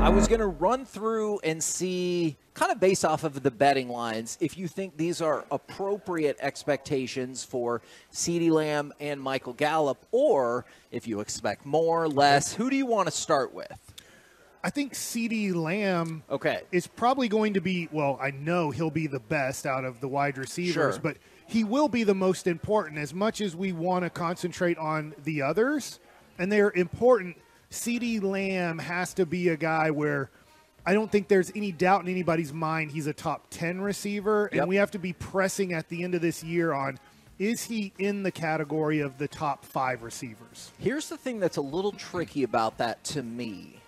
I was going to run through and see, kind of based off of the betting lines, if you think these are appropriate expectations for CeeDee Lamb and Michael Gallup, or if you expect more, less. Who do you want to start with? I think CeeDee Lamb is probably going to be, well, I know he'll be the best out of the wide receivers, but he will be the most important. As much as we want to concentrate on the others, and they're important, CeeDee Lamb has to be a guy where I don't think there's any doubt in anybody's mind he's a top 10 receiver, and we have to be pressing at the end of this year on, is he in the category of the top 5 receivers? Here's the thing that's a little tricky about that to me.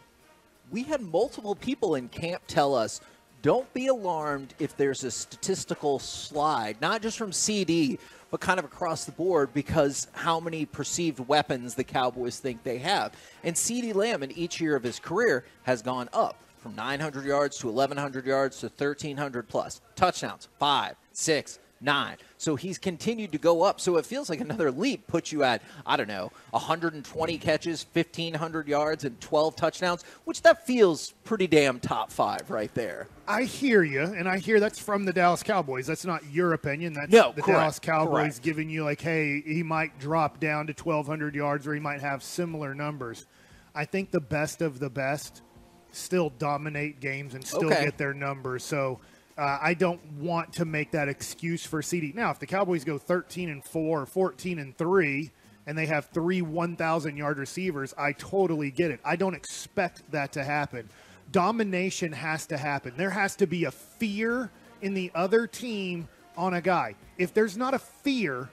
We had multiple people in camp tell us, don't be alarmed if there's a statistical slide, not just from CeeDee, but kind of across the board, because how many perceived weapons the Cowboys think they have. And CeeDee Lamb in each year of his career has gone up from 900 yards to 1,100 yards to 1,300 plus. Touchdowns, 5, 6, 9. So he's continued to go up. So it feels like another leap puts you at, I don't know, 120 catches, 1,500 yards, and 12 touchdowns, which that feels pretty damn top 5 right there. I hear you, and I hear that's from the Dallas Cowboys. That's not your opinion. That's the Dallas Cowboys giving you like, hey, he might drop down to 1,200 yards or he might have similar numbers. I think the best of the best still dominate games and still get their numbers. So I don't want to make that excuse for CeeDee. Now, if the Cowboys go 13-4 or 14-3 and they have 3 1,000-yard receivers, I totally get it. I don't expect that to happen. Domination has to happen. There has to be a fear in the other team on a guy. If there's not a fear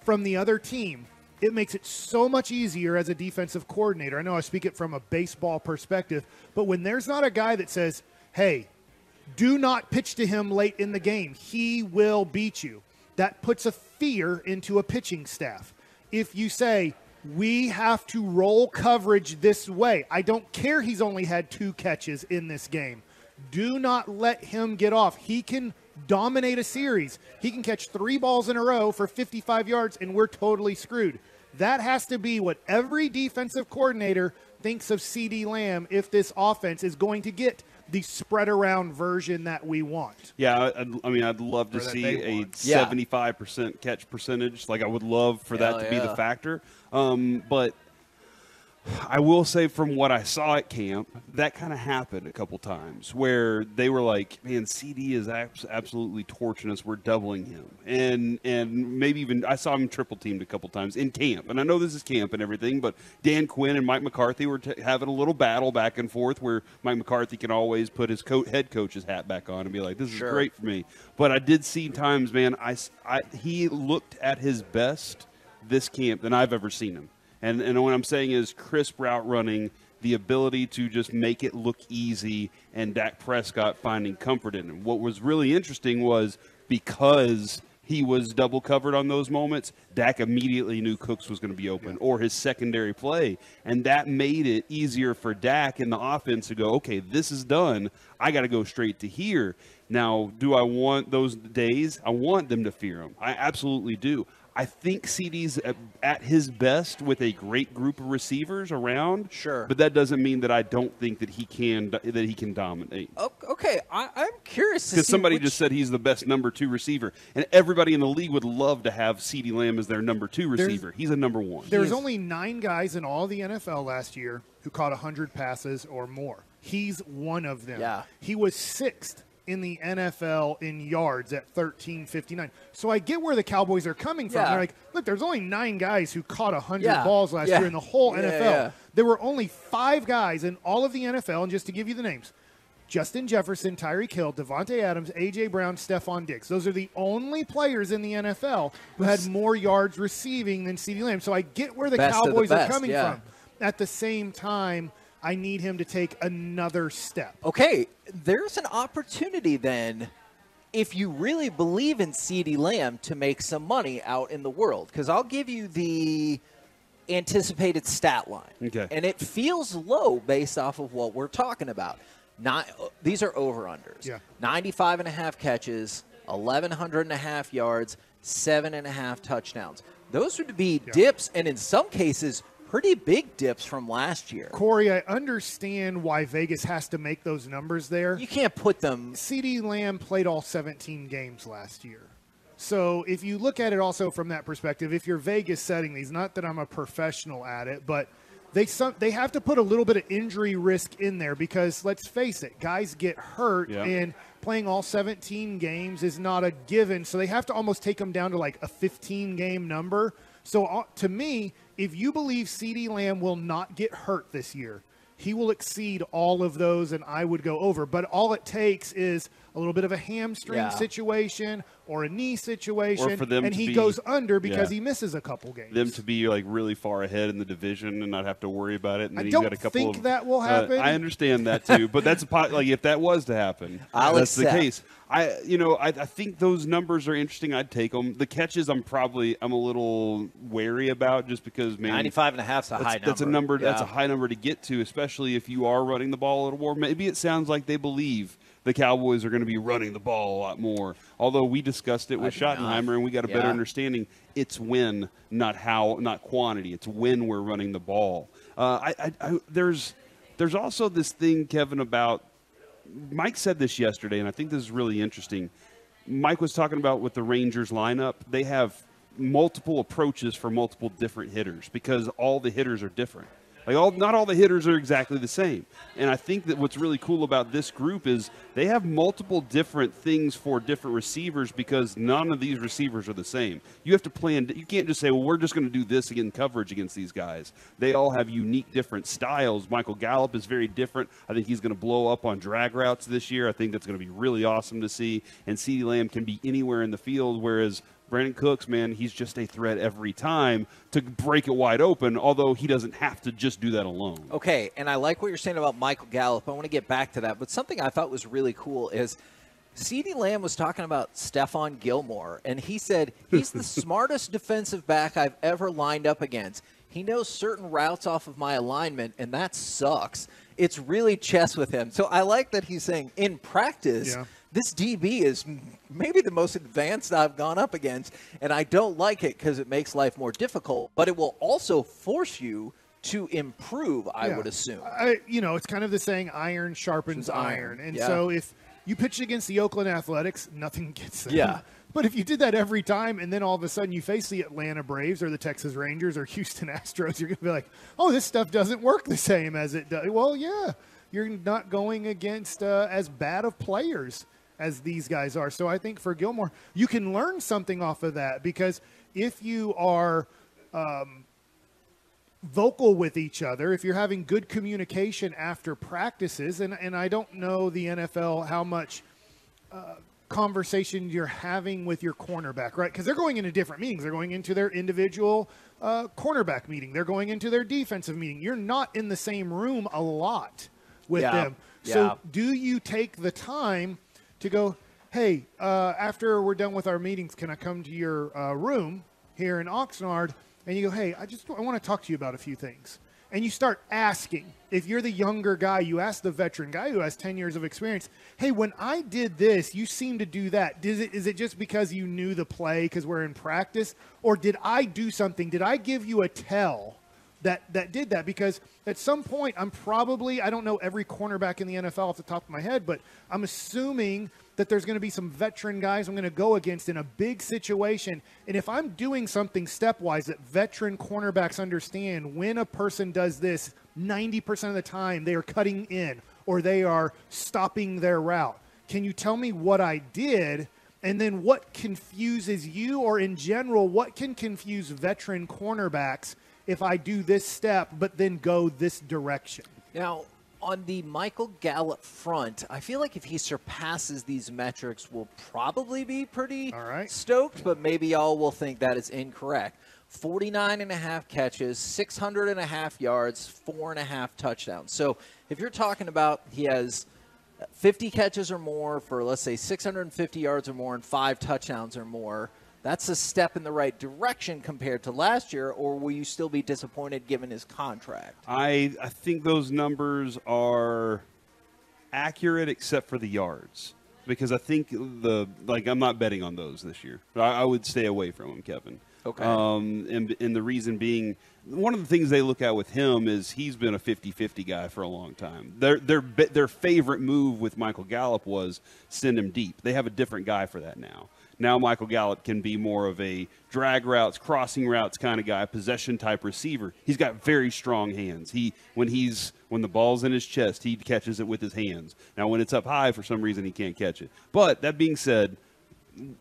from the other team, it makes it so much easier as a defensive coordinator. I know I speak it from a baseball perspective, but when there's not a guy that says, hey, do not pitch to him late in the game, he will beat you, that puts a fear into a pitching staff. If you say, we have to roll coverage this way, I don't care he's only had 2 catches in this game, do not let him get off. He can dominate a series. He can catch 3 balls in a row for 55 yards, and we're totally screwed. That has to be what every defensive coordinator thinks of CeeDee Lamb if this offense is going to get the spread-around version that we want. Yeah, I mean, I'd love to see a 75% catch percentage. Like, I would love for that to be the factor. But I will say from what I saw at camp, that kind of happened a couple times where they were like, man, CeeDee is absolutely torching us. We're doubling him. And maybe even I saw him triple teamed a couple times in camp. And I know this is camp and everything, but Dan Quinn and Mike McCarthy were having a little battle back and forth where Mike McCarthy can always put his head coach's hat back on and be like, this is great for me. But I did see times, man, he looked at his best this camp than I've ever seen him. And what I'm saying is crisp route running, the ability to just make it look easy, and Dak Prescott finding comfort in him. What was really interesting was because he was double covered on those moments, Dak immediately knew Cooks was going to be open or his secondary play. And that made it easier for Dak in the offense to go, okay, this is done. I got to go straight to here. Now, do I want those days? I want them to fear him. I absolutely do. I think CeeDee's at his best with a great group of receivers around. Sure. But that doesn't mean that I don't think that he can dominate. Okay, I'm curious to see. Because somebody just said he's the best number 2 receiver. And everybody in the league would love to have CeeDee Lamb as their number 2 receiver. He's a number 1. There's only 9 guys in all the NFL last year who caught 100 passes or more. He's one of them. Yeah. He was 6th in the NFL in yards at 13.59. So I get where the Cowboys are coming from. They're like, look, there's only 9 guys who caught 100 balls last year in the whole NFL. There were only 5 guys in all of the NFL, and just to give you the names, Justin Jefferson, Tyreek Hill, Devontae Adams, A.J. Brown, Stephon Diggs. Those are the only players in the NFL who had more yards receiving than CeeDee Lamb. So I get where the Cowboys are coming from. At the same time, I need him to take another step. Okay, there's an opportunity then, if you really believe in CeeDee Lamb, to make some money out in the world. Because I'll give you the anticipated stat line. Okay. And it feels low based off of what we're talking about. These are over-unders. Yeah. 95.5 catches, 1,100.5 yards, 7.5 touchdowns. Those would be dips, and in some cases, pretty big dips from last year. Corey, I understand why Vegas has to make those numbers there. You can't put them. CeeDee Lamb played all 17 games last year. So if you look at it also from that perspective, if you're Vegas setting these, not that I'm a professional at it, but they have to put a little bit of injury risk in there because, let's face it, guys get hurt, and playing all 17 games is not a given. So they have to almost take them down to like a 15-game number. So to me, if you believe CeeDee Lamb will not get hurt this year, he will exceed all of those, and I would go over. But all it takes is a little bit of a hamstring situation or a knee situation, and he goes under because he misses a couple games. Them to be like really far ahead in the division and not have to worry about it. And then I don't think that will happen. I understand that too, but that's like if that was to happen, that's the case. I think those numbers are interesting. I'd take them. The catches, I'm a little wary about just because 95.5 is a high number. That's a number. That's a high number to get to, especially if you are running the ball a little more. Maybe it sounds like they believe the Cowboys are going to be running the ball a lot more. Although we discussed it with Schottenheimer and we got a better understanding. It's when, not how, not quantity. It's when we're running the ball. There's also this thing, Kevin, about Mike said this yesterday, and I think this is really interesting. Mike was talking about with the Rangers lineup, they have multiple approaches for multiple different hitters because all the hitters are different. Not all the hitters are exactly the same. And I think that what's really cool about this group is they have multiple different things for different receivers because none of these receivers are the same. You have to plan. You can't just say, well, we're just going to do this in coverage against these guys. They all have unique different styles. Michael Gallup is very different. I think he's going to blow up on drag routes this year. I think that's going to be really awesome to see. And CeeDee Lamb can be anywhere in the field, whereas Brandin Cooks, man, he's just a threat every time to break it wide open, although he doesn't have to just do that alone. Okay, and I like what you're saying about Michael Gallup. I want to get back to that. But something I thought was really cool is CeeDee Lamb was talking about Stephon Gilmore, and he said he's the smartest defensive back I've ever lined up against. He knows certain routes off of my alignment, and that sucks. It's really chess with him. So I like that he's saying in practice – this DB is maybe the most advanced I've gone up against, and I don't like it because it makes life more difficult, but it will also force you to improve, I would assume. It's kind of the saying iron sharpens iron. And so if you pitch against the Oakland Athletics, nothing gets them. Yeah. But if you did that every time and then all of a sudden you face the Atlanta Braves or the Texas Rangers or Houston Astros, you're going to be like, oh, this stuff doesn't work the same as it does. Well, yeah, you're not going against as bad of players as these guys are. So I think for Gilmore, you can learn something off of that because if you are vocal with each other, if you're having good communication after practices, and I don't know the NFL how much conversation you're having with your cornerback, right? Because they're going into different meetings. They're going into their individual cornerback meeting. They're going into their defensive meeting. You're not in the same room a lot with them. So do you take the time to go, hey, after we're done with our meetings, can I come to your room here in Oxnard? And you go, hey, I want to talk to you about a few things. And you start asking. If you're the younger guy, you ask the veteran guy who has 10 years of experience, hey, when I did this, you seem to do that. Is it just because you knew the play because we're in practice? Or did I do something? Did I give you a tell that did that? Because at some point, I don't know every cornerback in the NFL off the top of my head, but I'm assuming that there's going to be some veteran guys I'm going to go against in a big situation. And if I'm doing something stepwise that veteran cornerbacks understand, when a person does this, 90% of the time they are cutting in or they are stopping their route. Can you tell me what I did? And then what confuses you, or in general, what can confuse veteran cornerbacks if I do this step but then go this direction? Now, on the Michael Gallup front, I feel like if he surpasses these metrics, we'll probably be pretty stoked, but maybe y'all will think that is incorrect. 49.5 catches, 600.5 yards, 4.5 touchdowns. So if you're talking about he has 50 catches or more for, let's say, 650 yards or more and 5 touchdowns or more, that's a step in the right direction compared to last year, or will you still be disappointed given his contract? I think those numbers are accurate except for the yards, because I think I'm not betting on those this year. I would stay away from them, Kevin. Okay. And the reason being, one of the things they look at with him is he's been a 50-50 guy for a long time. Their favorite move with Michael Gallup was send him deep. They have a different guy for that now. Now Michael Gallup can be more of a drag routes, crossing routes kind of guy, possession type receiver. He's got very strong hands. When the ball's in his chest, he catches it with his hands. Now when it's up high, for some reason he can't catch it. But that being said,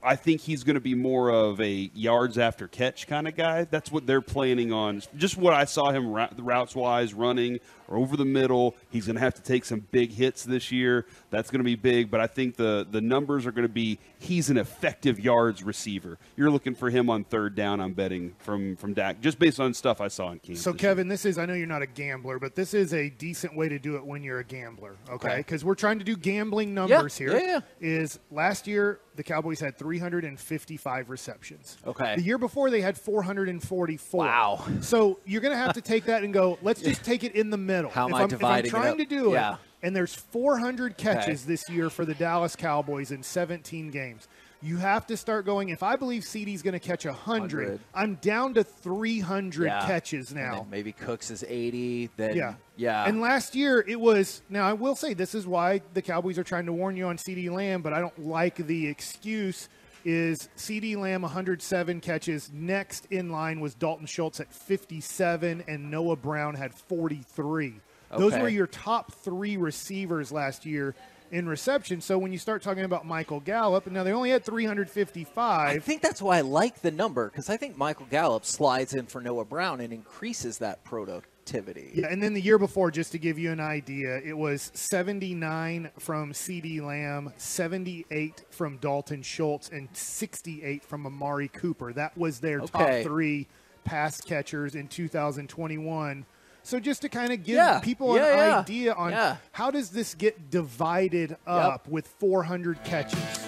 I think he's going to be more of a yards after catch kind of guy. That's what they're planning on. Just what I saw him routes-wise running or over the middle. He's going to have to take some big hits this year. That's going to be big. But I think the numbers are going to be he's an effective yards receiver. You're looking for him on third down, I'm betting, from Dak, just based on stuff I saw in Kansas. So, Kevin, this is – I know you're not a gambler, but this is a decent way to do it when you're a gambler, okay? Because we're trying to do gambling numbers here. Yeah. Is last year the Cowboys had 355 receptions. Okay. The year before they had 444. Wow. So you're going to have to take that and go, let's just take it in the middle. How am I dividing if I'm trying it up? to do Yeah. it, and there's 400 catches this year for the Dallas Cowboys in 17 games, you have to start going, if I believe CeeDee's going to catch 100, I'm down to 300 catches now. And then maybe Cooks is 80. Then yeah. And last year it was, now I will say this is why the Cowboys are trying to warn you on CeeDee Lamb, but I don't like the excuse, is CeeDee Lamb 107 catches. Next in line was Dalton Schultz at 57, and Noah Brown had 43. Those were your top three receivers last year in reception. So when you start talking about Michael Gallup, and now they only had 355. I think that's why I like the number, because I think Michael Gallup slides in for Noah Brown and increases that productivity. Yeah, and then the year before, just to give you an idea, it was 79 from CeeDee Lamb, 78 from Dalton Schultz, and 68 from Amari Cooper. That was their top three pass catchers in 2021. So just to kind of give people an idea on how does this get divided up with 400 catches.